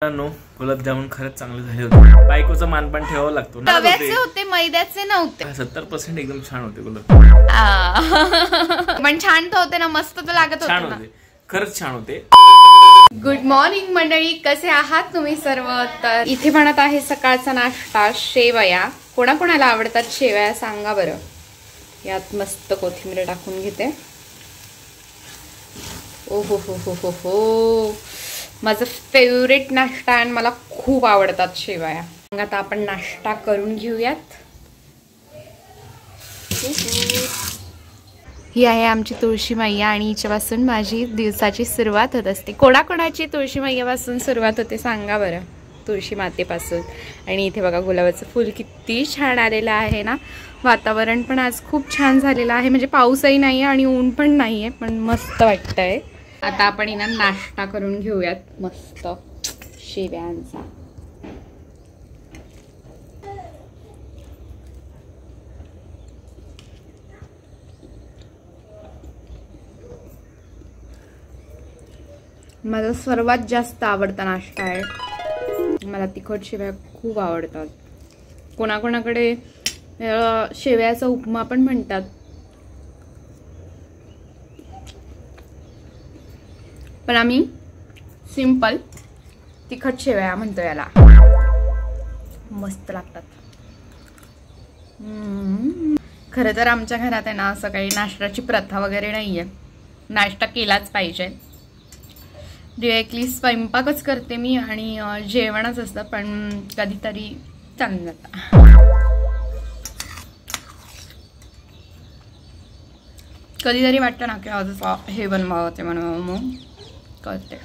गुलाबजामुन खरंच चांगले झाले होते. बायकोचा मान पण ठेवावा लागतो ना. रव्याचे होते, मैद्याचे नव्हते. 70% एकदम छान होते गुलाबजामुन. पण छान तर होते ना, मस्त तर लागत छान होते. होते, खरंच छान होते. गुड मॉर्निंग मंडळी, कसे आहात तुम्ही सर्व? तर इथे बनत आहे सकाळचा नाश्ता, शेवया. कोणाकोणाला आवडतात शेवया सांगा बरं. यात मस्त कोथिंबीर टाकून घेते. ओ हो हो हो हो हो, माझं फेवरेट नाश्ता आणि मला खूप आवडतात शेवया. मग आता आपण नाश्ता करून घेऊयात. ही आहे आमची तुळशी मैया आणि हिच्यापासून माझी दिवसाची सुरुवात होत असते. कोणाकोणाची तुळशी मैयापासून सुरुवात होते सांगा बरं. तुळशी मातेपासून. आणि इथे बघा गुलाबाचं फुल किती छान आलेलं आहे ना. वातावरण पण आज खूप छान झालेलं आहे, म्हणजे पाऊसही नाही आहे आणि ऊन पण नाही आहे, पण मस्त वाटतंय. आता आपण ना नाश्ता करून घेऊयात मस्त शेवयांचा. माझा सर्वात जास्त आवडता नाश्ता आहे. मला तिखट शेवया खूप आवडतात. कोणाकोणाकडे शेवयाचा उपमा पण म्हणतात. पण आम्ही सिंपल तिखट शेवया म्हणतो याला. मस्त लागतात. खरं तर आमच्या घरात आहे ना सकाळी नाश्त्याची प्रथा वगैरे नाहीये. नाश्ता केलाच पाहिजे. डिरेक्टली स्वयंपाकच करते मी आणि जेवणच असतं, पण कधीतरी चांगलं जातं. कधीतरी वाटतं ना की आज हे बनवावं ते बनवावं, मग करते.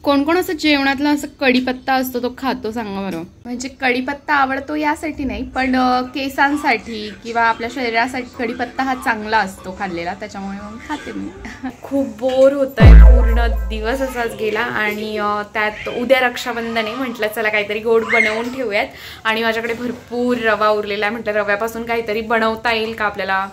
कोण कोण असं जेवणातला असं कढीपत्ता असतो तो खातो सांगा बरं. म्हणजे कढीपत्ता आवडतो यासाठी नाही, पण केसांसाठी किंवा आपल्या शरीरासाठी कढीपत्ता हा चांगला असतो खाल्लेला, त्याच्यामुळे मग खाते मी. खूप बोर होतंय. पूर्ण दिवस असाच गेला आणि त्यात उद्या रक्षाबंधन आहे. म्हटलं चला काहीतरी गोड बनवून ठेवूयात. आणि माझ्याकडे भरपूर रवा उरलेला आहे. म्हटलं रव्यापासून काहीतरी बनवता येईल का आपल्याला,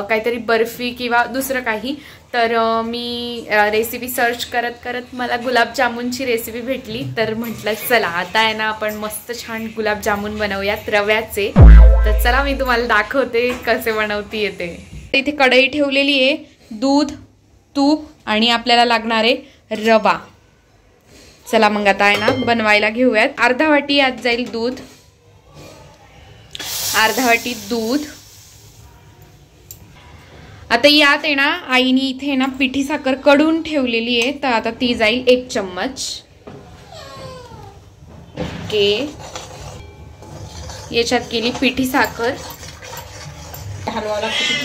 काहीतरी बर्फी किंवा दुसरं काही. तर मी रेसिपी सर्च करत करत मला गुलाबजामुनची रेसिपी भेटली. तर म्हटलं चला आता आहे ना आपण मस्त छान गुलाबजामुन बनवूयात रव्याचे. तर चला मी तुम्हाला दाखवते कसे बनवती येते. इथे कढई ठेवलेली आहे. दूध, तूप आणि आपल्याला लागणारे रवा. चला मग आता आहे ना बनवायला घेऊयात. अर्धा वाटी यात जाईल दूध. अर्धा वाटी दूध. आता यात आहे ना आईने इथे ना पिठी साखर कडून ठेवलेली आहे, तर आता ती जाईल 1 चम्मच. ओके, याच्यात गेली पिठी साखर.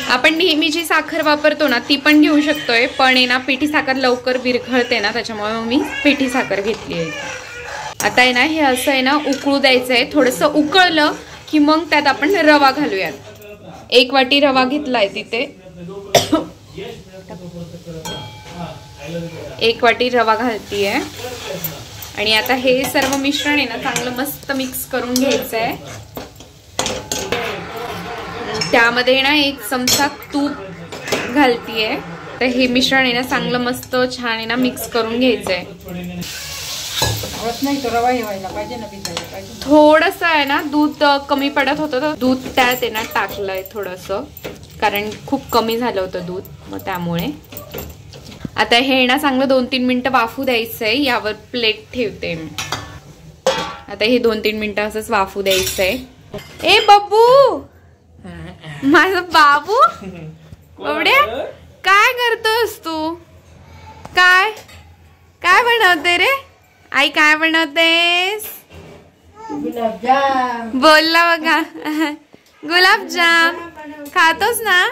आपण नेहमी जी साखर वापरतो ना ती पण घेऊ शकतोय, पण आहे ना पिठी साखर लवकर विरघळते ना, त्याच्यामुळे मी पिठी साखर घेतली आहे. आता आहे ना हे असं आहे ना उकळू द्यायचं आहे. थोडंसं उकळलं की मग त्यात आपण रवा घालूयात. 1 वाटी रवा घेतलाय तिथे. 1 वाटी रवा घालतीये. आणि आता हे सर्व मिश्रण आहे ना चांगलं मस्त मिक्स करून घ्यायचं आहे. त्यामध्ये ना 1 चमचा तूप घालतीये. तर हे मिश्रण आहे ना चांगलं मस्त छान आहे ना मिक्स करून घ्यायचंय. थोडस आहे ना दूध कमी पडत होतं, तर दूध त्यात आहे ना टाकलंय थोडंसं, कारण खूप कमी झालं होतं दूध, मग त्यामुळे. आता हे ना चांगलं 2-3 मिनिटं वाफू द्यायचंय. यावर प्लेट ठेवते मी. आता हे 2-3 मिनिटं असंच वाफू द्यायचंय. ए बब्बू, माझं बाबू बाबड्या, काय करतोस तू? काय काय बनवते रे आई? काय बनवतेस? गुलाबजाम. बोलला बघा, गुलाबजाम खातोस ना.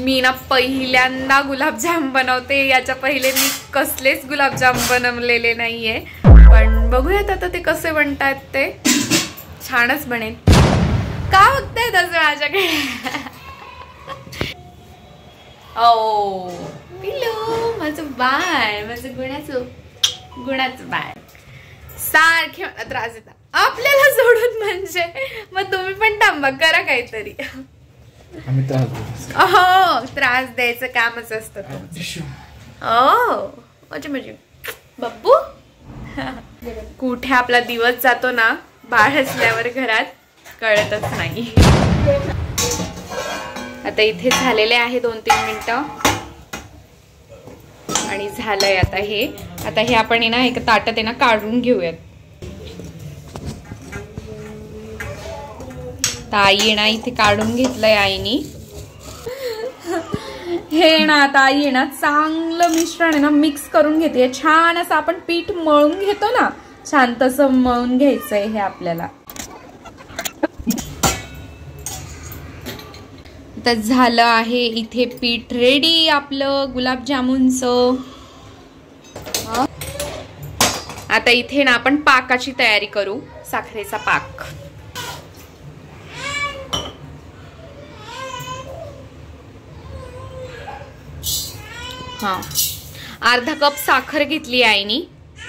मी ना पहिल्यांदा गुलाबजाम बनवते. याच्या पहिले मी कसलेच गुलाबजाम बनवलेले नाहीये, पण बघूयात आता ते कसे बनतात. ते छानच बनेल. का बघताय तसं माझ्याकडे? ओ पिलू, माझं बाळ, माझं गुणाचं बाळ. सारखे मला त्रास देतात आपल्याला सोडून. म्हणजे मग तुम्ही पण थांबा, करा काहीतरी. त्रास द्यायचं कामच असतं. मजे मजे बब्बू. कुठे आपला दिवस जातो ना बाळ असल्यावर घरात कळतच नाही. आता इथे झालेले आहे 2-3 मिनिटं आणि झालंय आता हे. आता हे आपण आहे ना एका ताटात आहे ना काढून घेऊयात. आई ना इथे काढून घेतलंय आईनी. हे ना आता आई आहे ना चांगलं मिश्रण आहे ना मिक्स करून घेते. छान असं आपण पीठ मळून घेतो ना छान तसं मळून घ्यायचंय हे आपल्याला. तर झालं आहे इथे पीठ रेडी आपलं गुलाबजामुनचं. आता इथे ना आपण पाकाची तयारी करू. साखरेचा पाक. अर्धा कप साखर घेतली आईनी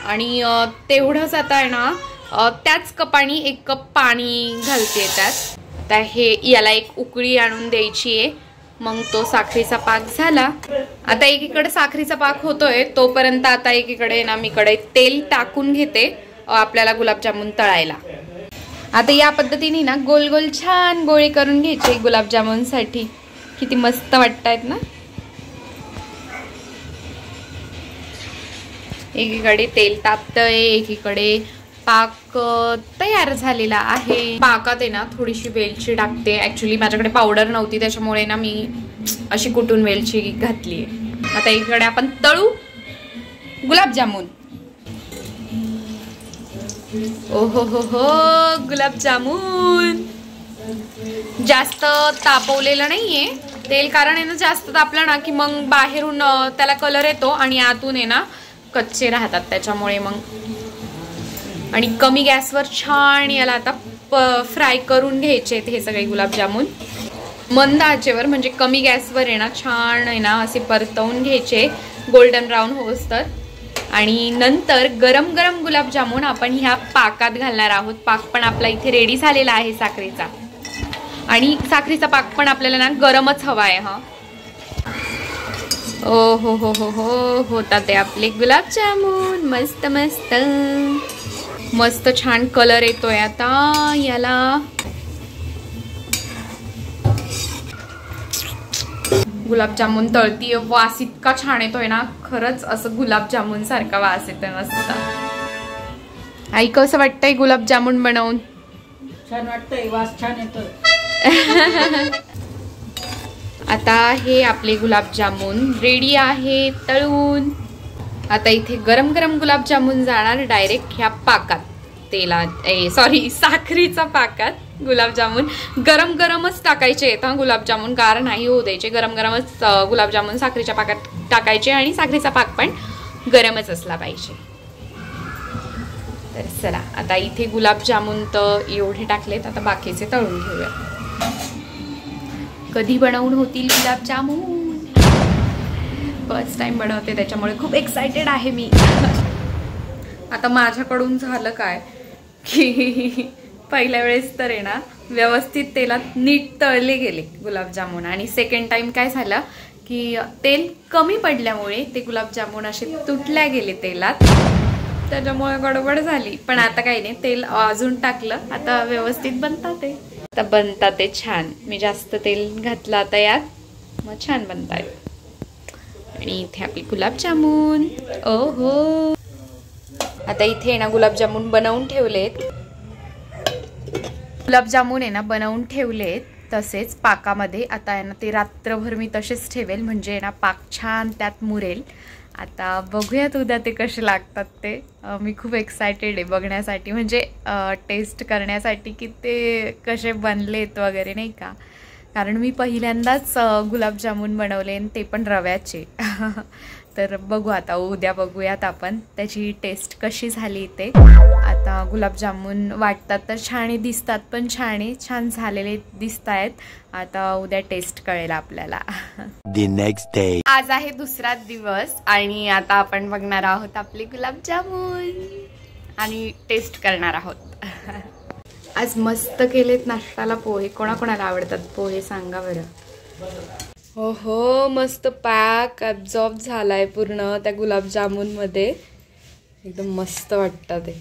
आणि तेवढंच आता आहे ना त्याच कपाने 1 कप पाणी घालते त्यात. आता हे याला एक उकळी आणून द्यायची आहे. मग तो साखरेचा पाक झाला. आता एकीकडे साखरेचा पाक होतोय तोपर्यंत आता एकीकडे ना मी तेल टाकून घेते आपल्याला गुलाबजामुन तळायला. आता या पद्धतीने ना गोल गोल छान गोळे करून घ्यायचे गुलाबजामुन साठी. किती मस्त वाटतायत ना. एकीकडे तेल तापतंय एकीकडे पाक तयार झालेला आहे. पाकात आहे ना थोडीशी वेलची टाकते. ऍक्च्युली माझ्याकडे पावडर नव्हती त्याच्यामुळे ना मी अशी कुटून वेलची घातली. आता एकीकडे आपण तळू गुलाबजामुन. ओहो हो हो गुलाबजामुन. जास्त तापवलेलं नाहीये तेल कारण आहे ना जास्त तापलं ना की मग बाहेरून त्याला कलर येतो आणि आतून आहे ना कच्चे राहतात त्याच्यामुळे मग. आणि कमी गॅसवर छान याला आता फ्राय करून घ्यायचे हे सगळे गुलाबजामुन मंद आचेवर म्हणजे कमी गॅसवर आहे ना छान आहे ना असे परतवून घ्यायचे गोल्डन ब्राऊन होसतर. आणि नंतर गरम गरम गुलाबजामुन आपण ह्या पाकात घालणार आहोत. पाक पण आपला इथे रेडी झालेला आहे साखरेचा. आणि साखरेचा पाक पण आपल्याला ना गरमच हवा आहे. हा ओ हो हो हो हो होतात ते आपले गुलाबजामुन मस्त मस्त मस्त छान कलर येतोय आता याला. गुलाबजामुन तळतीये. वास इतका छान येतोय ना खरंच असं गुलाबजामुन सारखा वास येतोय मस्त. आई कसं वाटतंय गुलाबजामुन बनवून? छान वाटतंय. वास छान येतोय. आता हे आपले गुलाबजामुन रेडी आहे तळून. आता इथे गरम गरम गुलाबजामुन जाणार डायरेक्ट ह्या पाकात. साखरीचा पाकात गुलाबजामुन. गरम गरमच टाकायचे आहेत गुलाबजामुन गार नाही होऊ द्यायचे. गरम गरमच गुलाबजामुन साखरेच्या पाकात टाकायचे आणि साखरेचा पाक पण गरमच असला पाहिजे. तर चला आता इथे गुलाबजामुन तर एवढे टाकलेत. आता बाकीचे तळून घेऊया. कधी बनवून होतील गुलाबजामुन? फर्स्ट टाइम बनवते त्याच्यामुळे खूप एक्साइटेड आहे मी. आता माझ्याकडून झालं काय की पहिल्या वेळेस तर आहे ना व्यवस्थित तेलात नीट तळले गेले गुलाबजामुन. आणि सेकंड टाइम काय झालं की तेल कमी पडल्यामुळे ते गुलाबजामुन असे तुटल्या गेले तेलात. त्याच्यामुळे गडबड झाली. पण आता काही नाही तेल अजून टाकलं आता व्यवस्थित बनतात ते. आता बनतात ते छान. मी जास्त तेल घातलं आता यात मग छान बनतायत. आणि इथे आपले गुलाबजामुन. ओहो आता इथे ना गुलाबजामुन बनवून ठेवलेत. गुलाबजामुन आहे ना बनवून ठेवलेत तसेच पाकामध्ये. आता आहे ना ते रात्रभर मी तसेच ठेवेल म्हणजे ना पाक छान त्यात मुरेल. आता बघूयात उद्या ते कसे लागतात ते. मी खूप एक्सायटेड आहे बघण्यासाठी म्हणजे टेस्ट करण्यासाठी की ते कसे बनलेत वगैरे नाही का. कारण मी पहिल्यांदाच गुलाबजामुन बनवले आणि ते पण रव्याचे. तर बघू आता उद्या बघूयात आपण त्याची टेस्ट कशी झाली ते. आता गुलाबजामुन वाटतात तर छान दिसतात पण छान झालेले दिसत आहेत. आता उद्या टेस्ट कळेल आपल्याला. The next day. आज आहे दुसरा दिवस आणि आता आपण बघणार आहोत आपले गुलाबजामुन आणि टेस्ट करणार आहोत. आज मस्त केलेत नाश्त्याला पोहे. कोणाकोणाला आवडतात पोहे सांगा बरं. हो मस्त पॅक ॲब्झॉर्ब झालाय पूर्ण त्या गुलाबजामुन मध्ये. एकदम मस्त वाटतं ते.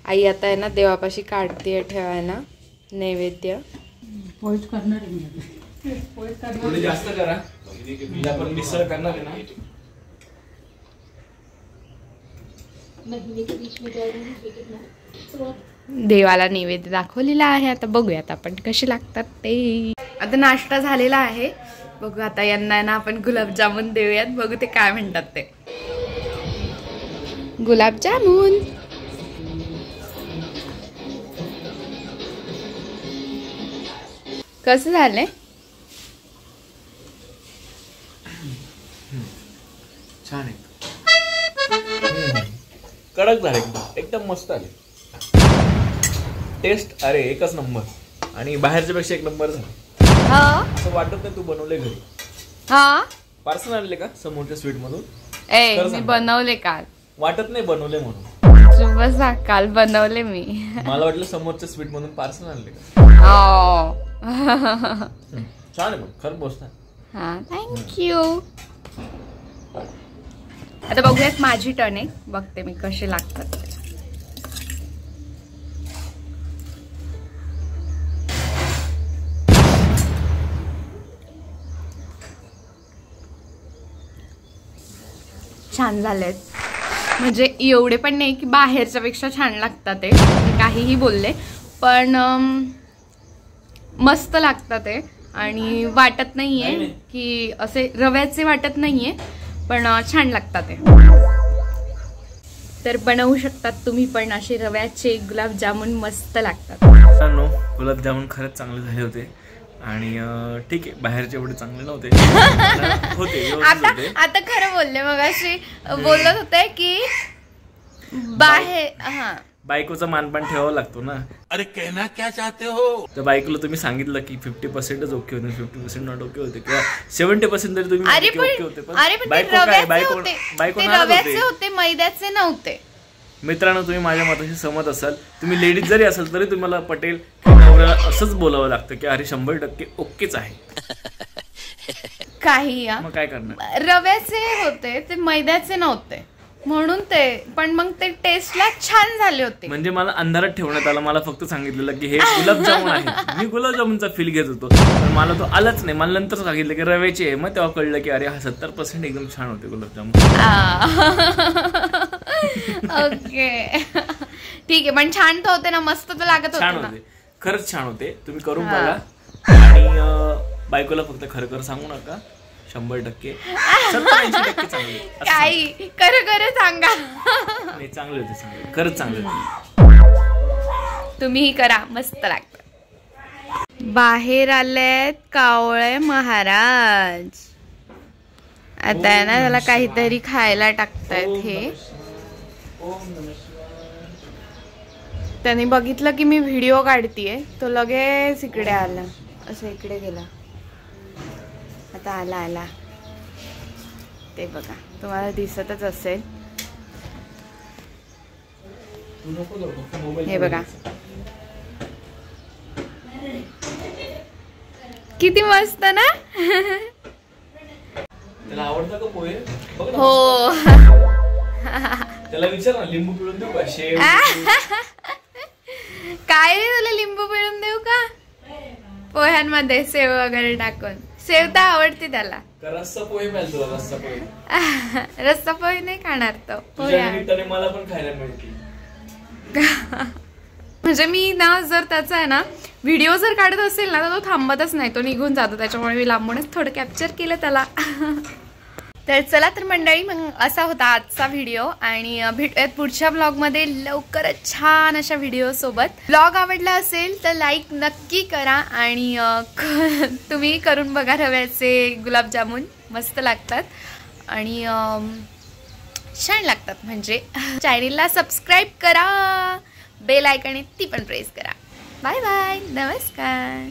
आई आता आहे ना देवापाशी काढते ठेवायला नैवेद्य. पोळीच करणार आहे मी. पोळीच करणार. थोडी जास्त करा. आपण मिसळ करणार आहे ना. देवाला नैवेद्य दाखवलेला आहे. आता बघूयात आपण कसे लागतात ते. आता नाश्ता झालेला आहे. बघू आता यांना ना आपण गुलाबजामुन देऊयात. बघू ते काय म्हणतात ते. गुलाबजामुन कसं झालंय? छान आहे. कडक झाले एकदम मस्त आले. टेस्ट अरे एकच नंबर. आणि बाहेरच्या पेक्षा एक नंबर झाला. असं वाटत नाही तू बनवले घरी. हा पार्सल आणले का समोरच्या स्वीट मधून? मी बनवले काल. वाटत नाही बनवले म्हणून. बसा काल बनवले मी. मला वाटलं समोरच्या स्वीट मधून पार्सल आणले का. छान आहे मग खरं बोलता. हा थँक्यू. आता बघूयात माझी टर्न आहे. बघते मी कसे लागतात. छान झालेत. म्हणजे एवढे पण नाही की बाहेरच्या पेक्षा छान लागतात ते. काहीही बोलले पण मस्त लागतात ते. आणि वाटत नाहीये की असे रव्याचे वाटत नाहीये पण छान लागतात ते. तर बनवू शकतात तुम्ही पण असे रव्याचे गुलाबजामुन मस्त लागतात. गुलाबजामुन खरंच चांगले झाले होते. आणि ठीक आहे बाहेरचे एवढे चांगले नव्हते. होते आता खरं बोलले मग अशी बोलत होते की बाहेर बायकोचा मानपान ठेवावा लागतो ना. अरे कहना क्या चाहते हो? तर बायकोला तुम्ही सांगितलं की 50% ओके होते 50% नॉट ओके होते किंवा 70% तरी तुम्ही ओके होते. पण बायको रव्याचे होते मैद्याचे नव्हते. मित्रांनो तुम्ही माझ्या मताशी सहमत असाल. तुम्ही लेडीज जरी असाल तरी तुम्हाला पटेल की नवऱ्याला असंच बोलावं लागतं की अरे 100% ओकेच आहे. काही मग काय करणार. रव्याचे होते ते मैद्याचे नव्हते म्हणून ते. पण मग ते टेस्टला छान झाले होते. म्हणजे मला अंधारात ठेवण्यात आलं. मला फक्त सांगितलेलं की हे गुलाबजामुन आहे. मी गुलाबजामुनचा फील घेत होतो पण मला तो आलाच नाही. मला नंतर सांगितलं की रव्याचे आहे. मग तेव्हा कळलं की अरे हा 70% एकदम छान होते गुलाबजामुन. ओके ठीक आहे. पण छान तर होते ना. मस्त तर लागत होते. छान होते खरंच छान होते. तुम्ही करून बघा. आणि बायकोला फक्त खरं खरं सांगू नका. 100% 70-80% चांगले. काही खरं सांगा. नाही चांगले होते चांगले खरंच चांगले होते. तुम्हीही करा मस्त लागत. बाहेर आलेत कावळे महाराज. आता आहे ना त्याला काहीतरी खायला टाकतायत. हे त्याने बघितलं की मी व्हिडिओ काढतीये तो लगेच इकडे आला. असं इकडे गेला. आता आला ते बघा तुम्हाला दिसतच असेल. हे बघा किती मस्त ना. त्याला आवडतं का पोहे? हो त्याला विचार ना लिंबू पिळून देऊ का. शेव काय रे तुला लिंबू पिळून देऊ का पोह्यांमध्ये सेव वगैरे टाकून. सेव तर आवडते त्याला. रस्सा पोहे मिळतो. रस्सा पोहे रस्सा पोहे नाही खाणार तो. मला पण खायला मिळते. म्हणजे मी ना जर त्याचा आहे ना व्हिडिओ जर काढत असेल ना तर तो थांबतच नाही. तो निघून जातो. त्याच्यामुळे मी लांबूनच थोडं कॅप्चर केलं त्याला. तर चला तर मंडळी मग असा होता आजचा व्हिडिओ. आणि भेटूयात पुढच्या ब्लॉगमध्ये लवकरच छान अशा व्हिडिओ सोबत. ब्लॉग आवडला असेल तर लाईक नक्की करा. आणि तुम्ही करून बघा रव्याचे गुलाबजामुन मस्त लागतात. आणि छान लागतात. म्हणजे चॅनेलला सबस्क्राईब करा. बेल आयकॉन ती पण प्रेस करा. बाय बाय नमस्कार.